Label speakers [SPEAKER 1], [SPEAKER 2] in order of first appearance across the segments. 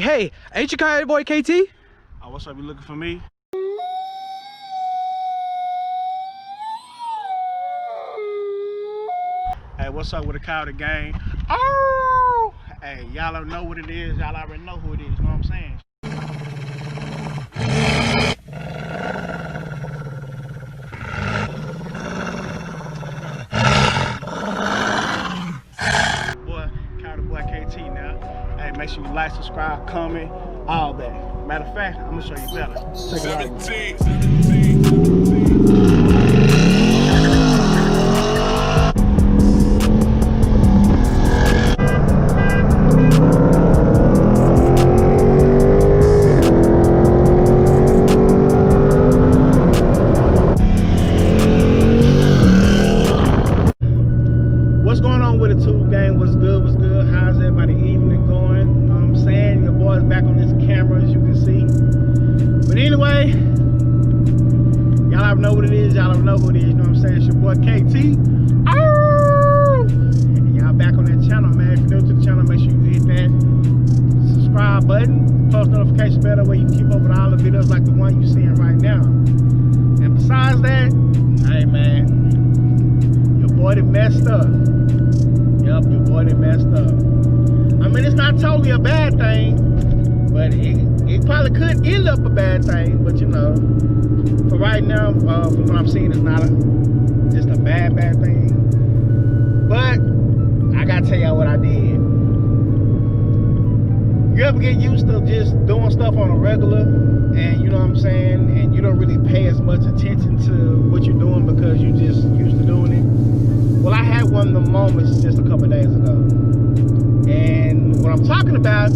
[SPEAKER 1] Hey, ain't you Coyote boy KT?
[SPEAKER 2] Oh, what's up? You looking for me? Hey, what's up with the Coyote gang? Oh! Hey, y'all already know what it is. Y'all already know who it is. You know what I'm saying? Boy, Coyote boy KT now. Hey, make sure you like, subscribe, comment, all that. Matter of fact, I'm gonna show you better. Check it out. 17. What's going on with the tube gang? What's good? What's good? How's everybody evening going? You know what I'm saying? Your boy's back on this camera, as you can see. But anyway, y'all already know what it is. Y'all already know who it is. You know what I'm saying? It's your boy KT. Oh! And y'all back on that channel, man. If you're new to the channel, make sure you hit that subscribe button, post notification bell, where you can keep up with all the videos like the one you're seeing right now. And besides that, hey man, your boy done messed up. Yup, your boy done messed up. I mean, it's not totally a bad thing, but it probably could end up a bad thing. But you know, for right now, from what I'm seeing, it's not just a bad thing. But I gotta tell y'all what I did. You ever get used to just doing stuff on a regular, and you know what I'm saying, and you don't really pay as much attention to what you're doing because you just used to doing it? Well, I had one of the moments just a couple days ago, and what I'm talking about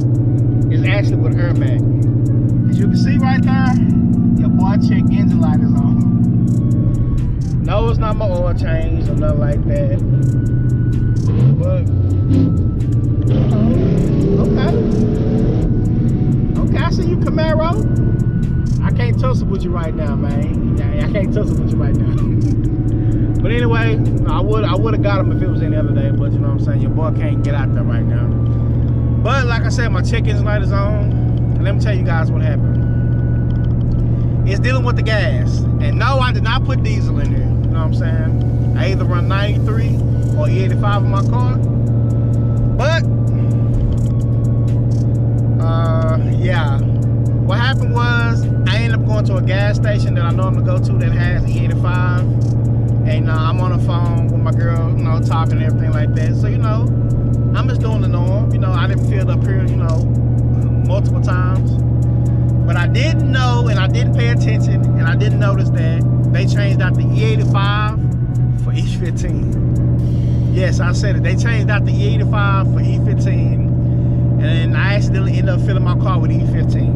[SPEAKER 2] is actually with Air Mac. As you can see right there, your boy check engine light is on. No, it's not my oil change or nothing like that. But okay, I see you, Camaro. I can't tussle with you right now, man. I can't tussle with you right now. But anyway, I would have got him if it was any other day, but you know what I'm saying, your boy can't get out there right now. But like I said, my check engine light is on, and let me tell you guys what happened. It's dealing with the gas, and no, I did not put diesel in here. You know what I'm saying? I either run 93 or E85 in my car. But yeah, what happened was I ended up going to a gas station that I normally go to that has E85. And I'm on the phone with my girl, you know, talking and everything like that. So, you know, I'm just doing the norm. You know, I didn't fill up here, you know, multiple times. But I didn't know, and I didn't pay attention, and I didn't notice that they changed out the E85 for E15. Yes, I said it. They changed out the E85 for E15. And then I accidentally ended up filling my car with E15.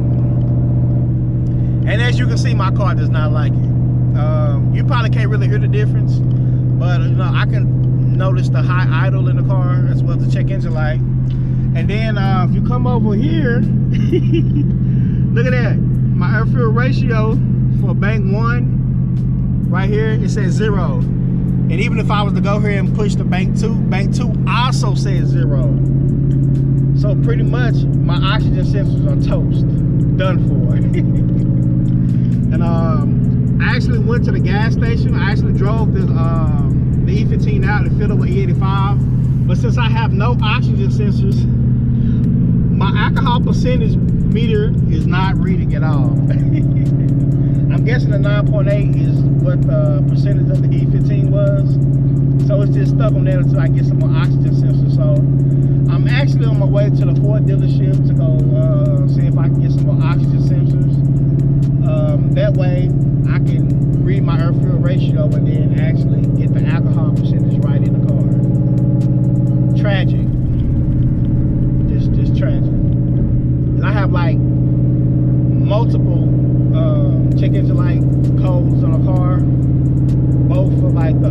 [SPEAKER 2] And as you can see, my car does not like it. You probably can't really hear the difference, but you know, I can notice the high idle in the car as well as the check engine light. And then if you come over here, look at that, my air fuel ratio for bank 1 right here, it says 0. And even if I was to go here and push the bank 2 also says 0. So pretty much my oxygen sensors are toast, done for. And I actually went to the gas station. I actually drove the E15 out and filled up with E85. But since I have no oxygen sensors, my alcohol percentage meter is not reading at all. I'm guessing the 9.8 is what the percentage of the E15 was. So it's just stuck on there until I get some more oxygen sensors. So I'm actually on my way to the Ford dealership to go see if I can get some more oxygen sensors. That way I can read my air fuel ratio and then actually get the alcohol percentage right in the car. Tragic. Just tragic. And I have like multiple check engine light codes on a car, both for like the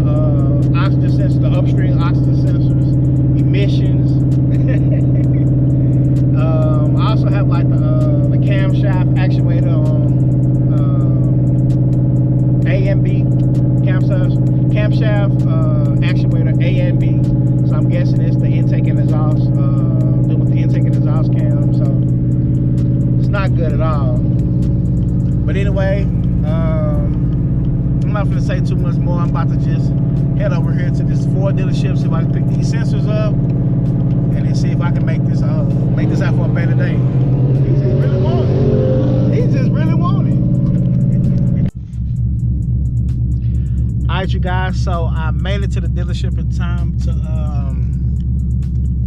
[SPEAKER 2] oxygen sensors, the upstream oxygen sensors, emissions. I also have like the camshaft actuator on A and B, camshaft actuator A and B. So I'm guessing it's the intake and exhaust, with the intake and exhaust cam. So not good at all. But anyway, I'm not gonna say too much more. I'm about to just head over here to this Ford dealership, see if I can pick these sensors up, and then see if I can make this out for a better day. He just really want it. He just really want it. All right, you guys. So I made it to the dealership in time to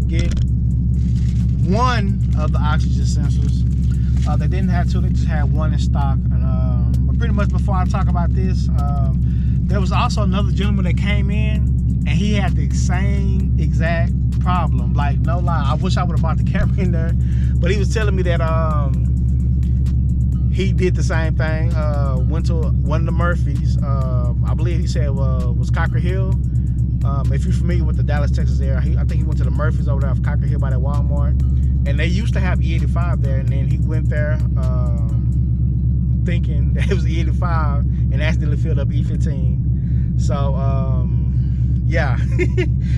[SPEAKER 2] get one of the oxygen sensors. They didn't have two; they just had one in stock. But pretty much before I talk about this, there was also another gentleman that came in, and he had the same exact problem. Like, no lie, I wish I would have brought the camera in there, but he was telling me that he did the same thing. Went to one of the Murphys. I believe he said was Cocker Hill. If you're familiar with the Dallas, Texas area, I think he went to the Murphys over there off Cocker Hill by that Walmart. And they used to have E85 there, and then he went there thinking that it was E85 and accidentally filled up E15. So, yeah,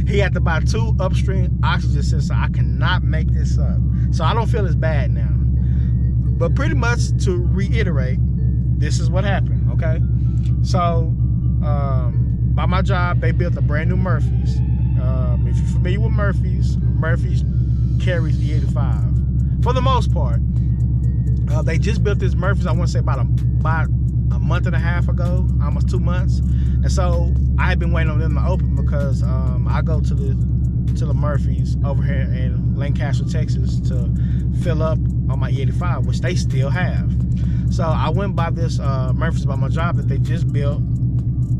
[SPEAKER 2] he had to buy 2 upstream oxygen sensors. I cannot make this up. So I don't feel as bad now. But pretty much to reiterate, this is what happened, okay? So, by my job, they built a brand new Murphys. If you're familiar with Murphys carries E85 for the most part. They just built this Murphys, I want to say about a month and a half ago, almost 2 months. And so I had been waiting on them to open because I go to the Murphys over here in Lancaster, Texas to fill up on my E85, which they still have. So I went by this Murphys by my job that they just built.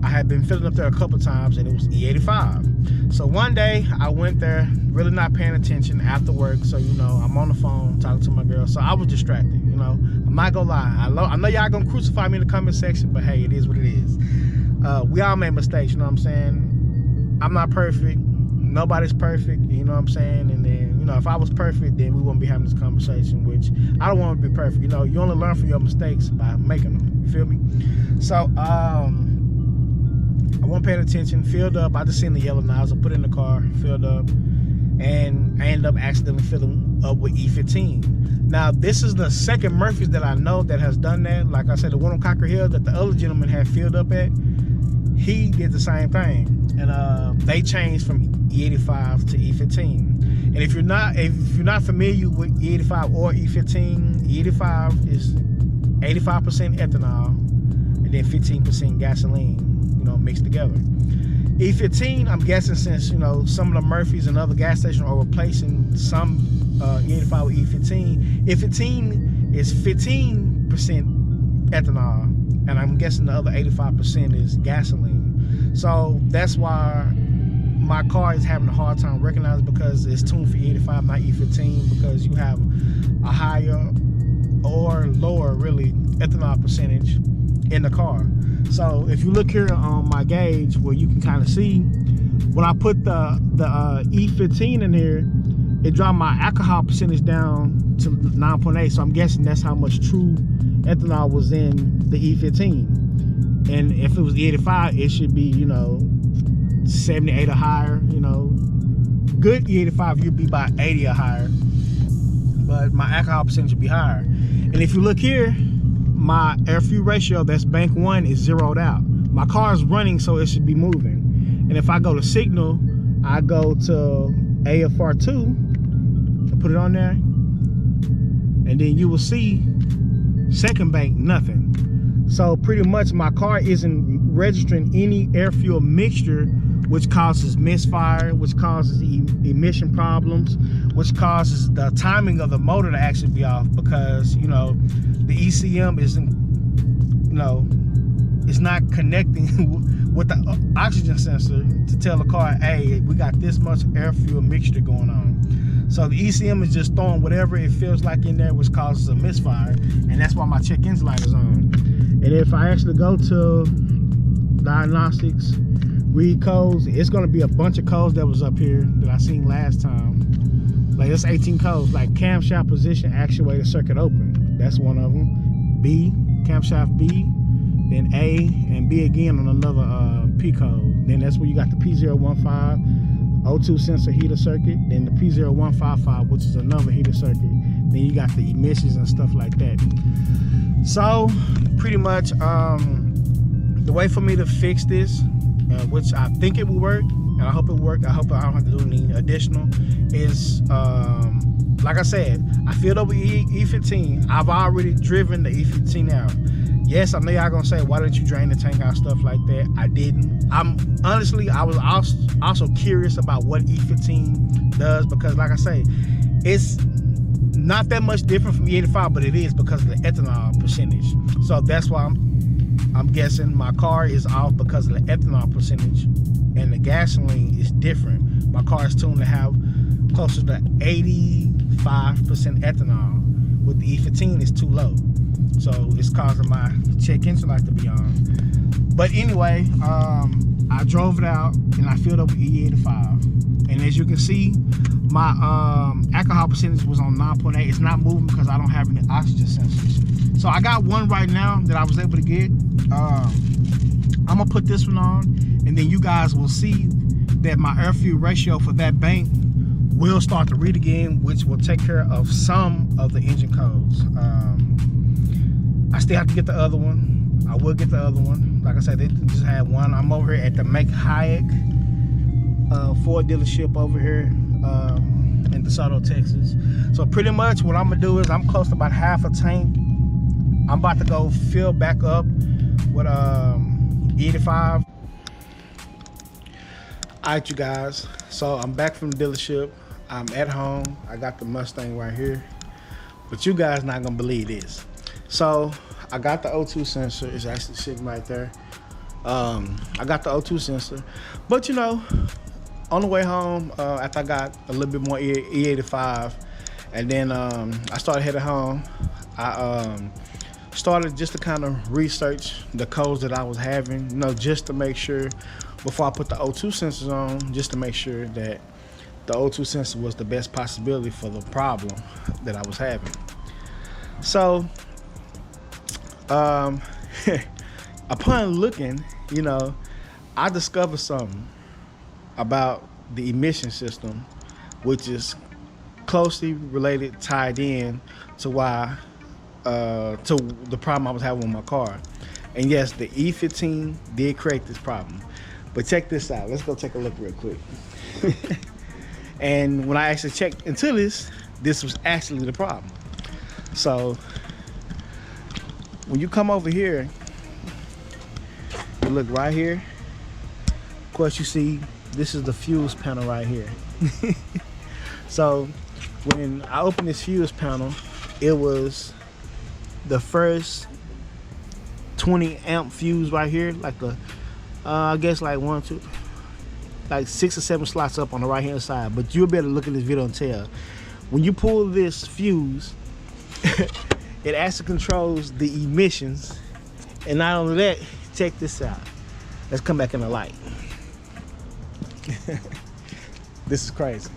[SPEAKER 2] I had been filling up there a couple times and it was E85. So one day I went there, really not paying attention after work. So, you know, I'm on the phone talking to my girl. So I was distracted, you know. I'm not gonna lie. I know y'all gonna crucify me in the comment section, but hey, it is what it is. We all make mistakes, you know what I'm saying? I'm not perfect. Nobody's perfect, you know what I'm saying? And then, you know, if I was perfect, then we wouldn't be having this conversation, which I don't want to be perfect. You know, you only learn from your mistakes by making them. You feel me? So, I wasn't paying attention, filled up. I just seen the yellow nozzle, put it in the car, filled up, and I ended up accidentally filling up with E15. Now, this is the second Murphys that I know that has done that. Like I said, the one on Cocker Hill that the other gentleman had filled up at, he did the same thing. And they changed from E85 to E15. And if you're not familiar with E85 or E15, E85 is 85% ethanol and then 15% gasoline, you know, mixed together. E15, I'm guessing since, you know, some of the Murphys and other gas stations are replacing some E85 with E15. E15 is 15% ethanol, and I'm guessing the other 85% is gasoline. So that's why my car is having a hard time recognizing, because it's tuned for E85, not E15, because you have a higher or lower, really, ethanol percentage in the car. So if you look here on my gauge, where you can kind of see, when I put the E15 in here, it dropped my alcohol percentage down to 9.8. So I'm guessing that's how much true ethanol was in the E15. And if it was E85, it should be, you know, 78 or higher. You know, good E85, you'd be about 80 or higher. But my alcohol percentage would be higher. And if you look here, my air fuel ratio, that's bank 1, is zeroed out. My car is running, so it should be moving. And if I go to signal, I go to AFR2 and put it on there, and then you will see second bank, nothing. So pretty much my car isn't registering any air fuel mixture, which causes misfire, which causes emission problems, which causes the timing of the motor to actually be off, because, you know, the ECM isn't, you know, it's not connecting with the oxygen sensor to tell the car, hey, we got this much air fuel mixture going on. So the ECM is just throwing whatever it feels like in there, which causes a misfire, and that's why my check engine light is on. And if I actually go to diagnostics, read codes, it's going to be a bunch of codes that was up here that I seen last time. Like, it's 18 codes, like camshaft position, actuator, circuit open. That's one of them. B, camshaft B, then A and B again on another P code. Then that's where you got the P015 O2 sensor heater circuit, then the P0155, which is another heater circuit. then you got the emissions and stuff like that. So pretty much the way for me to fix this, which I think it will work, and I hope it will work, I hope I don't have to do any additional, is like I said, I filled up with E15. I've already driven the E15 out. Yes, I know y'all gonna say, why didn't you drain the tank out, stuff like that. I didn't. Honestly, I was also curious about what E15 does, because like I say, it's not that much different from E85, but it is because of the ethanol percentage. So that's why I'm guessing my car is off, because of the ethanol percentage, and the gasoline is different. My car is tuned to have closer to 85% ethanol. With the E15, it's too low. So it's causing my check engine light to be on. But anyway, I drove it out and I filled up with E85. And as you can see, my alcohol percentage was on 9.8. It's not moving because I don't have any oxygen sensors. So I got one right now that I was able to get. I'm gonna put this one on, and then you guys will see that my air fuel ratio for that bank will start to read again, which will take care of some of the engine codes. I still have to get the other one. I will get the other one. Like I said, they just had one. I'm over here at the Make Hayek Ford dealership over here in DeSoto, Texas. So pretty much what I'm gonna do is, I'm close to about half a tank. I'm about to go fill back up with E85. Alright, you guys, so I'm back from the dealership. I'm at home. I got the Mustang right here, but you guys not gonna believe this. So I got the O2 sensor. It's actually sitting right there. I got the O2 sensor, but you know, on the way home, after I got a little bit more E85, and then I started heading home, I started just to kind of research the codes that I was having, you know, just to make sure, before I put the O2 sensors on, just to make sure that the O2 sensor was the best possibility for the problem that I was having. So upon looking, you know, I discovered something about the emission system, which is closely related, tied in to why to the problem I was having with my car. And yes, the E15 did create this problem. But check this out. Let's go take a look real quick. And when I actually checked into this was actually the problem. So when you come over here, you look right here. Of course, you see this is the fuse panel right here. So when I opened this fuse panel, it was the first 20 amp fuse right here, like a I guess like 1, 2, like 6 or 7 slots up on the right hand side. But you'll be able to look at this video and tell, when you pull this fuse, it actually controls the emissions. And not only that, check this out. Let's come back in the light. This is crazy.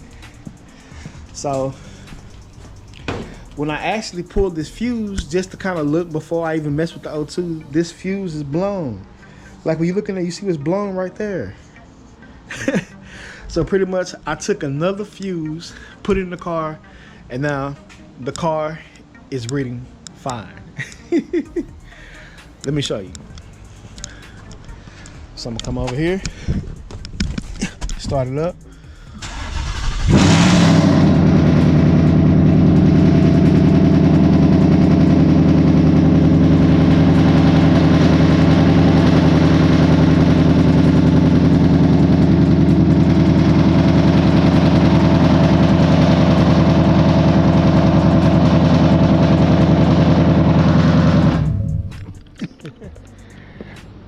[SPEAKER 2] So when I actually pulled this fuse, just to kind of look before I even mess with the O2, this fuse is blown. Like when you're looking at it, you see it's blown right there. So pretty much I took another fuse, put it in the car, and now the car is reading fine. Let me show you. So I'm gonna come over here, start it up.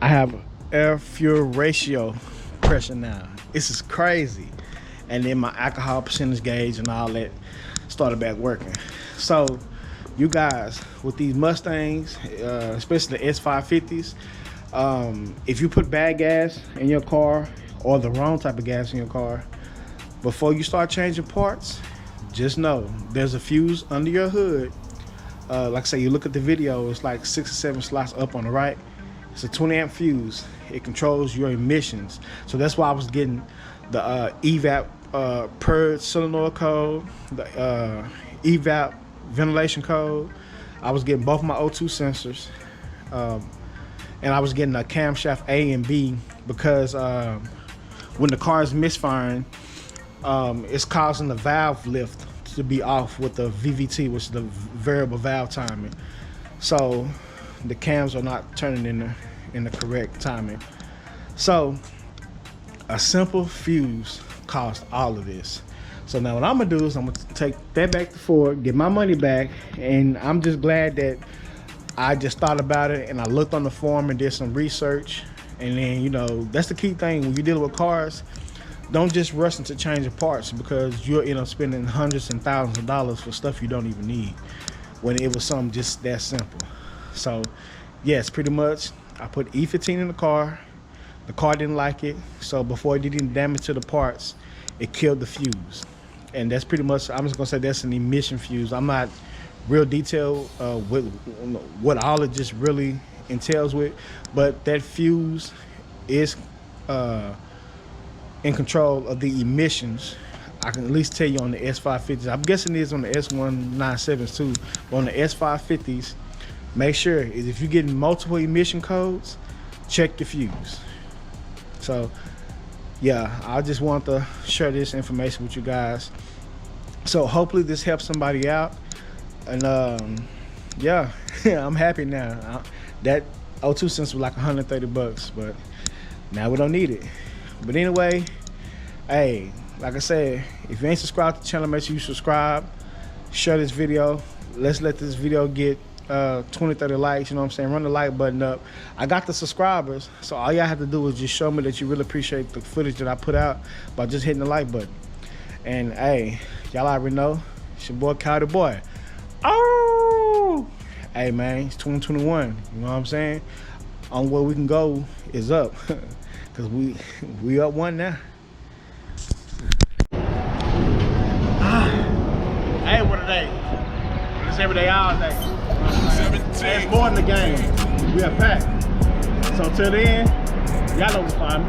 [SPEAKER 2] I have air fuel ratio pressure now. This is crazy. And then my alcohol percentage gauge and all that started back working. So you guys, with these Mustangs, especially the S550s, if you put bad gas in your car or the wrong type of gas in your car, before you start changing parts, just know there's a fuse under your hood. Like I say, you look at the video, it's like 6 or 7 slots up on the right. It's a 20 amp fuse. It controls your emissions. So that's why I was getting the evap per solenoid code, the evap ventilation code. I was getting both my O2 sensors, and I was getting a camshaft A and B because when the car is misfiring, it's causing the valve lift to be off with the VVT, which is the variable valve timing. So the cams are not turning in the correct timing. So a simple fuse cost all of this. So now what I'm gonna do is I'm gonna take that back to Ford, get my money back, and I'm just glad that I just thought about it and I looked on the forum and did some research. And then, you know, that's the key thing when you're dealing with cars. Don't just rush into changing parts, because you'll end up spending hundreds and thousands of dollars for stuff you don't even need when it was something just that simple. So yes, pretty much I put E15 in the car car didn't like it, so before it did any damage to the parts, it killed the fuse. And that's pretty much, I'm just gonna say that's an emission fuse. I'm not real detailed with what all it just really entails with, but that fuse is in control of the emissions. I can at least tell you on the S550s. I'm guessing it is on the S197s too, but on the S550s, make sure is if you're getting multiple emission codes, check your fuse. So yeah, I just want to share this information with you guys. So hopefully this helps somebody out. And yeah, I'm happy now. That O2 sensor was like 130 bucks, but now we don't need it. But anyway, hey, like I said, if you ain't subscribed to the channel, make sure you subscribe, share this video. Let's let this video get 20, 30 likes, you know what I'm saying? Run the like button up. I got the subscribers, so all y'all have to do is just show me that you really appreciate the footage that I put out by just hitting the like button. And hey, y'all already know, it's your boy Coyote Boy. Oh, hey man, it's 2021, you know what I'm saying? On where we can go is up, because we up one now. Hey, what a day. It's every day, all day. It's more in the game. We are packed. So till then, y'all know what's fine.